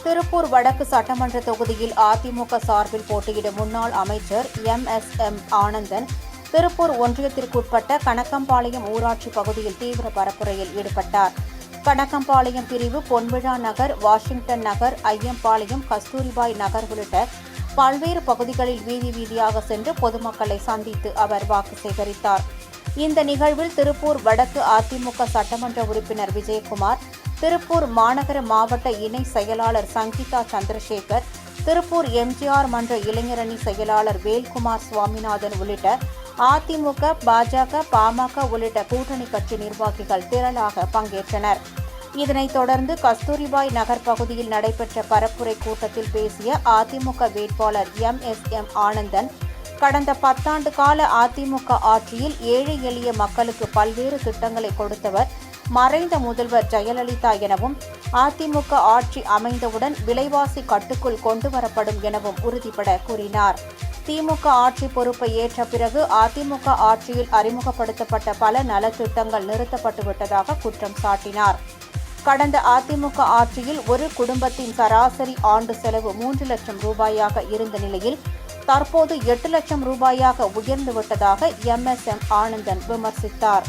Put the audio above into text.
திருப்பூர் வடக்கு சட்டமன்ற தொகுதியில் அதிமுக சார்பில் போட்டியிடும் முன்னாள் அமைச்சர் MSM ஆனந்தன் திருப்பூர் ஒன்றியத்திற்குட்பட்ட கணக்கம்பாளையம் ஊராட்சி பகுதியில் தீவிர பரப்புரையில் ஈடுபட்டார். கணக்கம்பாளையம் பிரிவு பொன்விழா நகர், வாஷிங்டன் நகர், ஐயம்பாளையம், கஸ்தூரிபாய் நகர் உள்ளிட்ட பல்வேறு பகுதிகளில் வீதி வீதியாக சென்று பொதுமக்களை சந்தித்து அவர் வாக்கு சேகரித்தார். இந்த நிகழ்வில் திருப்பூர் வடக்கு அதிமுக சட்டமன்ற உறுப்பினர் விஜயகுமார், திருப்பூர் மாநகர மாவட்ட இணை செயலாளர் சங்கீதா சந்திரசேகர், திருப்பூர் MGR மன்ற இளைஞரணி செயலாளர் வேல்குமார் சுவாமிநாதன் உள்ளிட்ட அதிமுக, பாஜக, பாமக உள்ளிட்ட கூட்டணி கட்சி நிர்வாகிகள் திரளாக பங்கேற்றனர். இதனைத் தொடர்ந்து கஸ்தூரிபாய் நகர் பகுதியில் நடைபெற்ற பரப்புரை கூட்டத்தில் பேசிய அதிமுக வேட்பாளர் MSM ஆனந்தன், கடந்த 10 ஆண்டு கால அதிமுக ஆட்சியில் ஏழை எளிய மக்களுக்கு பல்வேறு திட்டங்களை கொடுத்தவர் மறைந்த முதல்வர் ஜெயலலிதா எனவும், அதிமுக ஆட்சி அமைந்தவுடன் விலைவாசி கட்டுக்குள் கொண்டுவரப்படும் எனவும் உறுதிபட கூறினார். திமுக ஆட்சி பொறுப்பை ஏற்ற பிறகு அதிமுக ஆட்சியில் அறிமுகப்படுத்தப்பட்ட பல நலத்திட்டங்கள் நிறுத்தப்பட்டுவிட்டதாக குற்றம் சாட்டினார். கடந்த அதிமுக ஆட்சியில் ஒரு குடும்பத்தின் சராசரி ஆண்டு செலவு 3 லட்சம் ரூபாயாக இருந்த நிலையில் தற்போது 8 லட்சம் ரூபாயாக உயர்ந்துவிட்டதாக MSM ஆனந்தன் விமர்சித்தார்.